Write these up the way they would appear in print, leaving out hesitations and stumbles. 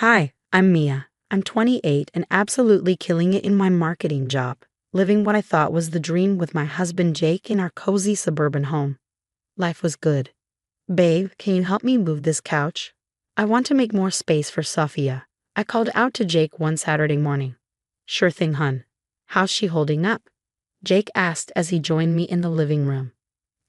Hi, I'm Mia. I'm 28 and absolutely killing it in my marketing job, living what I thought was the dream with my husband Jake in our cozy suburban home. Life was good. Babe, can you help me move this couch? I want to make more space for Sophia. I called out to Jake one Saturday morning. Sure thing, hun. How's she holding up? Jake asked as he joined me in the living room.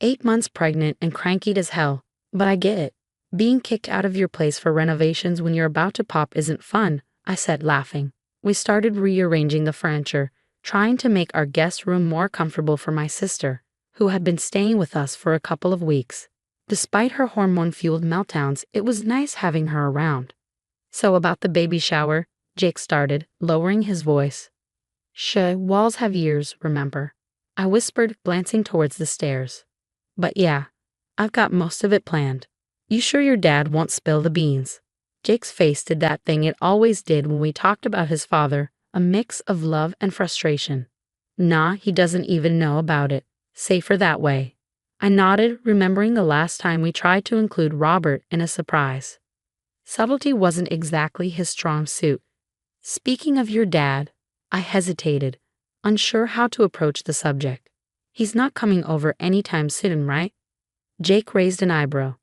8 months pregnant and cranky as hell, but I get it. Being kicked out of your place for renovations when you're about to pop isn't fun, I said, laughing. We started rearranging the furniture, trying to make our guest room more comfortable for my sister, who had been staying with us for a couple of weeks. Despite her hormone-fueled meltdowns, it was nice having her around. So about the baby shower, Jake started, lowering his voice. Shh, walls have ears, remember? I whispered, glancing towards the stairs. But yeah, I've got most of it planned. You sure your dad won't spill the beans? Jake's face did that thing it always did when we talked about his father, a mix of love and frustration. Nah, he doesn't even know about it. Safer that way. I nodded, remembering the last time we tried to include Robert in a surprise. Subtlety wasn't exactly his strong suit. Speaking of your dad, I hesitated, unsure how to approach the subject. He's not coming over anytime soon, right? Jake raised an eyebrow.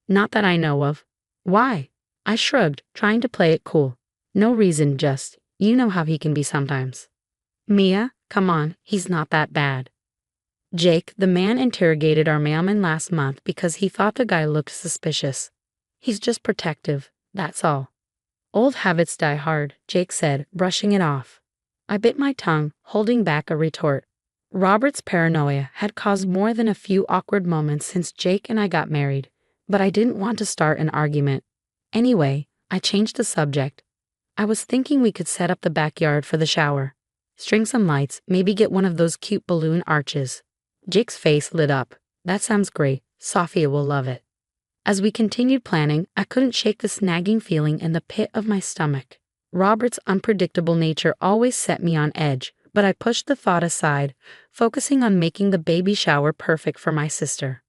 Not that I know of. Why? I shrugged, trying to play it cool. No reason, just, you know how he can be sometimes. Mia, come on, he's not that bad. Jake, the man, interrogated our mailman last month because he thought the guy looked suspicious. He's just protective, that's all. Old habits die hard, Jake said, brushing it off. I bit my tongue, holding back a retort. Robert's paranoia had caused more than a few awkward moments since Jake and I got married, but I didn't want to start an argument. Anyway, I changed the subject. I was thinking we could set up the backyard for the shower. String some lights, maybe get one of those cute balloon arches. Jake's face lit up. That sounds great. Sophia will love it. As we continued planning, I couldn't shake the snagging feeling in the pit of my stomach. Robert's unpredictable nature always set me on edge, but I pushed the thought aside, focusing on making the baby shower perfect for my sister.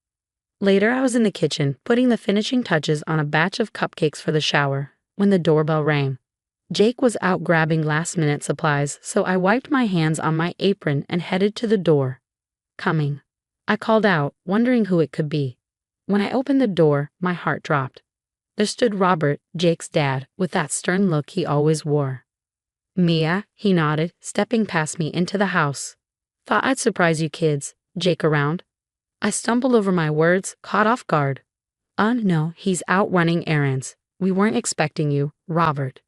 Later, I was in the kitchen, putting the finishing touches on a batch of cupcakes for the shower, when the doorbell rang. Jake was out grabbing last-minute supplies, so I wiped my hands on my apron and headed to the door. Coming. I called out, wondering who it could be. When I opened the door, my heart dropped. There stood Robert, Jake's dad, with that stern look he always wore. Mia, he nodded, stepping past me into the house. Thought I'd surprise you kids. Jake around? I stumbled over my words, caught off guard. No, he's out running errands. We weren't expecting you, Robert.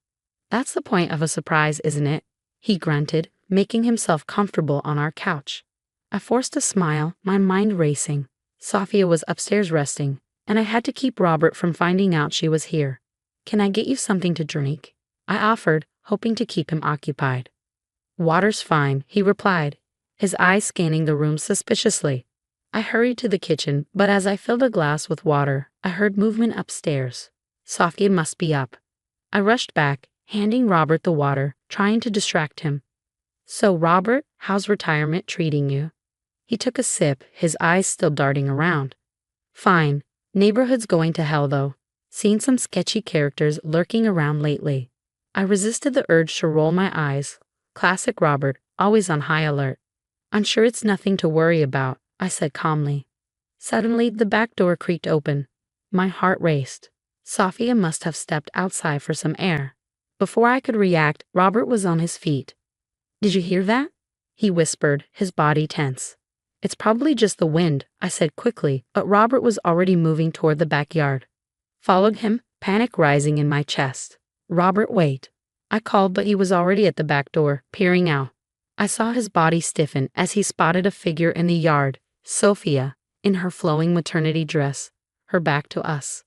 That's the point of a surprise, isn't it? He grunted, making himself comfortable on our couch. I forced a smile, my mind racing. Sophia was upstairs resting, and I had to keep Robert from finding out she was here. Can I get you something to drink? I offered, hoping to keep him occupied. Water's fine, he replied, his eyes scanning the room suspiciously. I hurried to the kitchen, but as I filled a glass with water, I heard movement upstairs. Sophia must be up. I rushed back, handing Robert the water, trying to distract him. So, Robert, how's retirement treating you? He took a sip, his eyes still darting around. Fine. Neighborhood's going to hell, though. Seen some sketchy characters lurking around lately. I resisted the urge to roll my eyes. Classic Robert, always on high alert. I'm sure it's nothing to worry about, I said calmly. Suddenly, the back door creaked open. My heart raced. Sophia must have stepped outside for some air. Before I could react, Robert was on his feet. Did you hear that? He whispered, his body tense. It's probably just the wind, I said quickly, but Robert was already moving toward the backyard. Followed him, panic rising in my chest. Robert, wait. I called, but he was already at the back door, peering out. I saw his body stiffen as he spotted a figure in the yard, Sophia, in her flowing maternity dress, her back to us.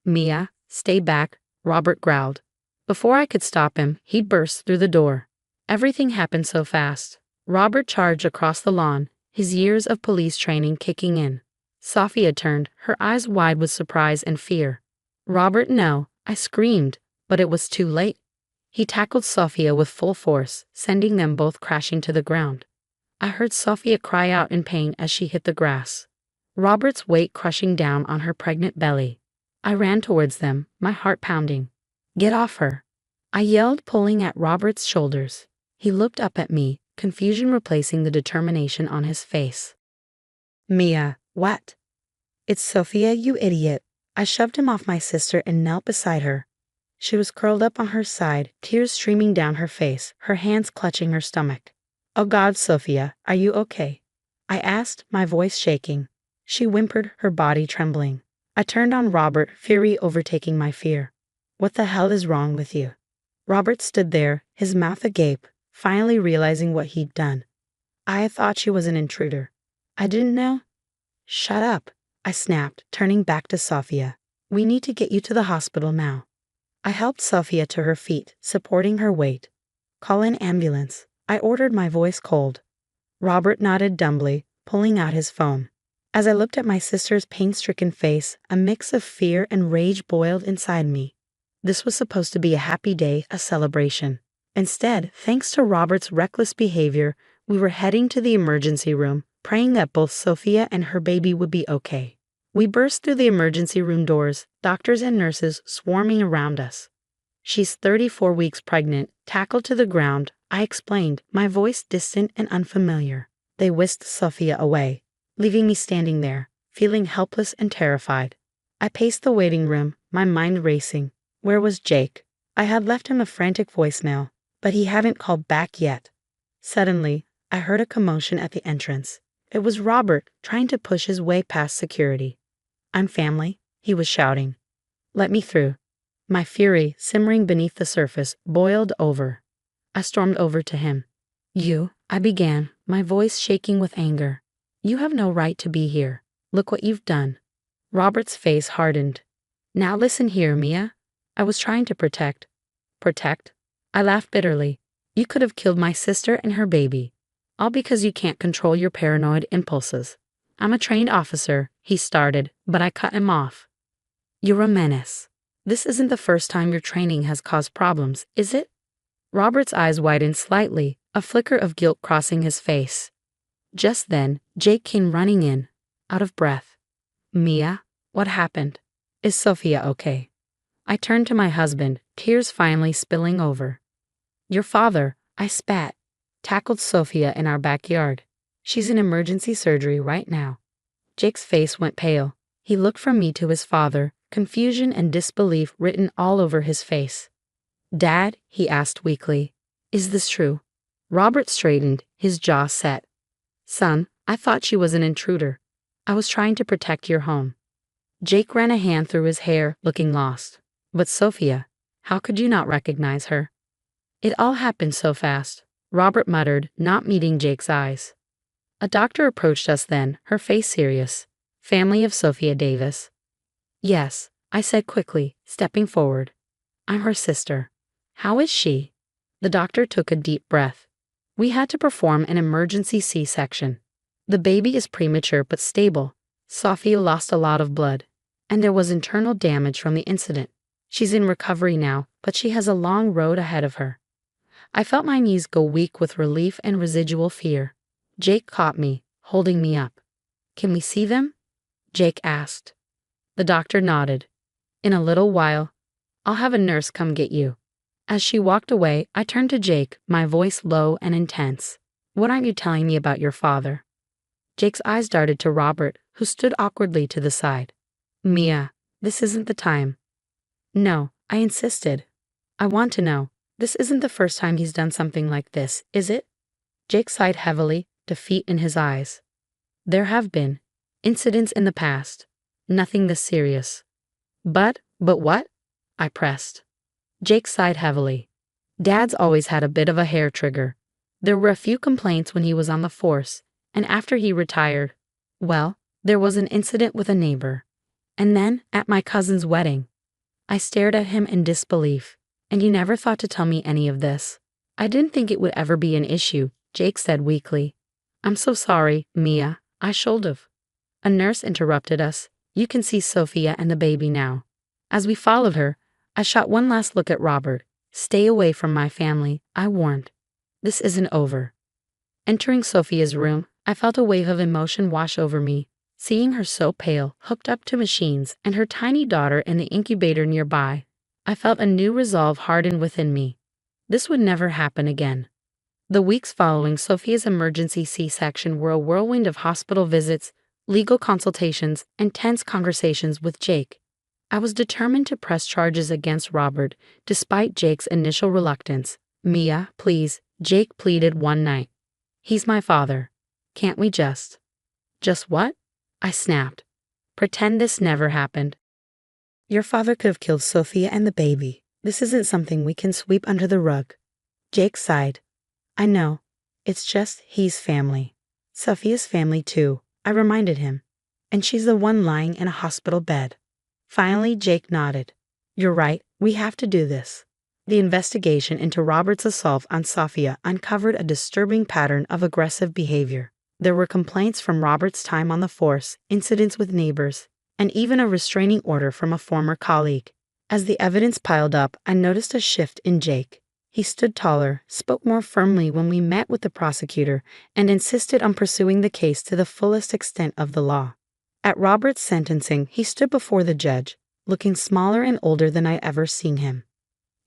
Mia, stay back, Robert growled. Before I could stop him, he burst through the door. Everything happened so fast. Robert charged across the lawn, his years of police training kicking in. Sophia turned, her eyes wide with surprise and fear. Robert, no, I screamed, but it was too late. He tackled Sophia with full force, sending them both crashing to the ground. I heard Sophia cry out in pain as she hit the grass. Robert's weight crushing down on her pregnant belly. I ran towards them, my heart pounding. Get off her. I yelled, pulling at Robert's shoulders. He looked up at me, confusion replacing the determination on his face. Mia, what? It's Sophia, you idiot. I shoved him off my sister and knelt beside her. She was curled up on her side, tears streaming down her face, her hands clutching her stomach. Oh God, Sophia, are you okay? I asked, my voice shaking. She whimpered, her body trembling. I turned on Robert, fury overtaking my fear. What the hell is wrong with you? Robert stood there, his mouth agape, finally realizing what he'd done. I thought she was an intruder. I didn't know. Shut up, I snapped, turning back to Sophia. We need to get you to the hospital now. I helped Sophia to her feet, supporting her weight. Call an ambulance, I ordered, my voice cold. Robert nodded dumbly, pulling out his phone. As I looked at my sister's pain-stricken face, a mix of fear and rage boiled inside me. This was supposed to be a happy day, a celebration. Instead, thanks to Robert's reckless behavior, we were heading to the emergency room, praying that both Sophia and her baby would be okay. We burst through the emergency room doors, doctors and nurses swarming around us. She's 34 weeks pregnant, tackled to the ground, I explained, my voice distant and unfamiliar. They whisked Sophia away, leaving me standing there, feeling helpless and terrified. I paced the waiting room, my mind racing. Where was Jake? I had left him a frantic voicemail, but he hadn't called back yet. Suddenly, I heard a commotion at the entrance. It was Robert, trying to push his way past security. I'm family, he was shouting. Let me through. My fury, simmering beneath the surface, boiled over. I stormed over to him. You, I began, my voice shaking with anger. You have no right to be here. Look what you've done. Robert's face hardened. Now listen here, Mia. I was trying to protect. Protect? I laughed bitterly. You could have killed my sister and her baby. All because you can't control your paranoid impulses. I'm a trained officer, he started, but I cut him off. You're a menace. This isn't the first time your training has caused problems, is it? Robert's eyes widened slightly, a flicker of guilt crossing his face. Just then, Jake came running in, out of breath. Mia, what happened? Is Sophia okay? I turned to my husband, tears finally spilling over. Your father, I spat, tackled Sophia in our backyard. She's in emergency surgery right now. Jake's face went pale. He looked from me to his father, confusion and disbelief written all over his face. Dad, he asked weakly, is this true? Robert straightened, his jaw set. Son, I thought she was an intruder. I was trying to protect your home. Jake ran a hand through his hair, looking lost. But Sophia, how could you not recognize her? It all happened so fast, Robert muttered, not meeting Jake's eyes. A doctor approached us then, her face serious. Family of Sophia Davis. Yes, I said quickly, stepping forward. I'm her sister. How is she? The doctor took a deep breath. We had to perform an emergency C-section. The baby is premature but stable. Sophia lost a lot of blood, and there was internal damage from the incident. She's in recovery now, but she has a long road ahead of her. I felt my knees go weak with relief and residual fear. Jake caught me, holding me up. Can we see them? Jake asked. The doctor nodded. In a little while, I'll have a nurse come get you. As she walked away, I turned to Jake, my voice low and intense. What aren't you telling me about your father? Jake's eyes darted to Robert, who stood awkwardly to the side. Mia, this isn't the time. No, I insisted. I want to know. This isn't the first time he's done something like this, is it? Jake sighed heavily, defeat in his eyes. There have been incidents in the past. Nothing this serious. But what? I pressed. Jake sighed heavily. Dad's always had a bit of a hair trigger. There were a few complaints when he was on the force, and after he retired, well, there was an incident with a neighbor. And then, at my cousin's wedding. I stared at him in disbelief. And you never thought to tell me any of this. I didn't think it would ever be an issue, Jake said weakly. I'm so sorry, Mia. I should've. A nurse interrupted us. You can see Sophia and the baby now. As we followed her, I shot one last look at Robert. Stay away from my family, I warned. This isn't over. Entering Sophia's room, I felt a wave of emotion wash over me. Seeing her so pale, hooked up to machines, and her tiny daughter in the incubator nearby, I felt a new resolve harden within me. This would never happen again. The weeks following Sophia's emergency C-section were a whirlwind of hospital visits, legal consultations, and tense conversations with Jake. I was determined to press charges against Robert, despite Jake's initial reluctance. "Mia, please," Jake pleaded one night. "He's my father. Can't we just—" "Just what?" I snapped. "Pretend this never happened." "Your father could have killed Sophia and the baby. This isn't something we can sweep under the rug." Jake sighed. "I know. It's just he's family. Sophia's family too," I reminded him. "And she's the one lying in a hospital bed." Finally, Jake nodded. "You're right, we have to do this." The investigation into Robert's assault on Sophia uncovered a disturbing pattern of aggressive behavior. There were complaints from Robert's time on the force, incidents with neighbors, and even a restraining order from a former colleague. As the evidence piled up, I noticed a shift in Jake. He stood taller, spoke more firmly when we met with the prosecutor, and insisted on pursuing the case to the fullest extent of the law. At Robert's sentencing, he stood before the judge, looking smaller and older than I ever seen him.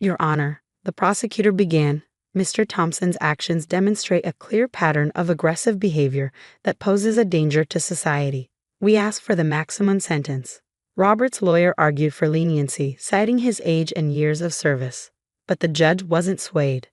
"Your Honor," the prosecutor began, "Mr. Thompson's actions demonstrate a clear pattern of aggressive behavior that poses a danger to society. We ask for the maximum sentence." Robert's lawyer argued for leniency, citing his age and years of service. But the judge wasn't swayed.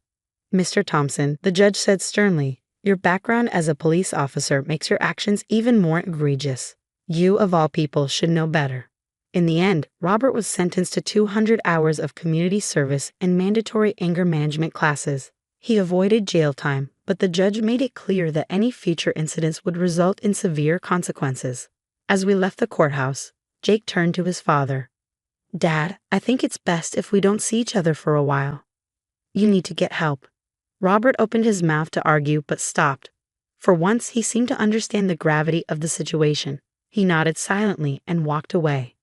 "Mr. Thompson," the judge said sternly, "your background as a police officer makes your actions even more egregious. You, of all people, should know better." In the end, Robert was sentenced to 200 hours of community service and mandatory anger management classes. He avoided jail time, but the judge made it clear that any future incidents would result in severe consequences. As we left the courthouse, Jake turned to his father. "Dad, I think it's best if we don't see each other for a while. You need to get help." Robert opened his mouth to argue but stopped. For once, he seemed to understand the gravity of the situation. He nodded silently and walked away.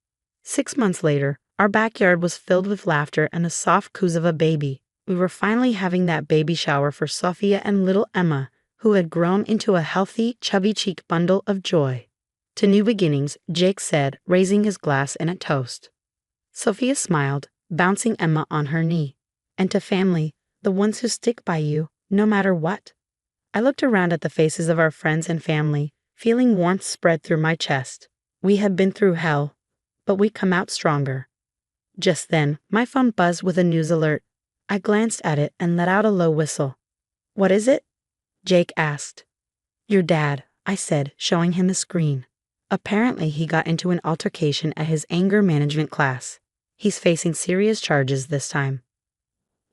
6 months later, our backyard was filled with laughter and the soft coos of a baby. We were finally having that baby shower for Sophia and little Emma, who had grown into a healthy, chubby-cheeked bundle of joy. "To new beginnings," Jake said, raising his glass in a toast. Sophia smiled, bouncing Emma on her knee. "And to family, the ones who stick by you, no matter what." I looked around at the faces of our friends and family, feeling warmth spread through my chest. We had been through hell, but we come out stronger. Just then, my phone buzzed with a news alert. I glanced at it and let out a low whistle. "What is it?" Jake asked. "Your dad," I said, showing him the screen. Apparently, he got into an altercation at his anger management class. He's facing serious charges this time.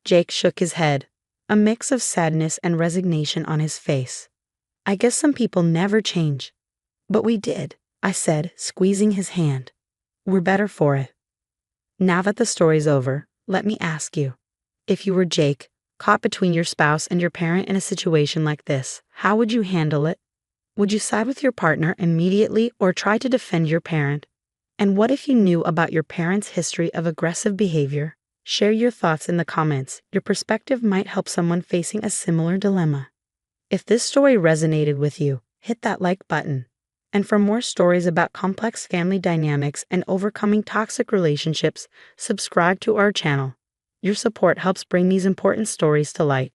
Jake shook his head, a mix of sadness and resignation on his face. "I guess some people never change." "But we did," I said, squeezing his hand. "We're better for it." Now that the story's over, let me ask you, if you were Jake, caught between your spouse and your parent in a situation like this, how would you handle it? Would you side with your partner immediately or try to defend your parent? And what if you knew about your parents' history of aggressive behavior? Share your thoughts in the comments. Your perspective might help someone facing a similar dilemma. If this story resonated with you, hit that like button. And for more stories about complex family dynamics and overcoming toxic relationships, subscribe to our channel. Your support helps bring these important stories to light.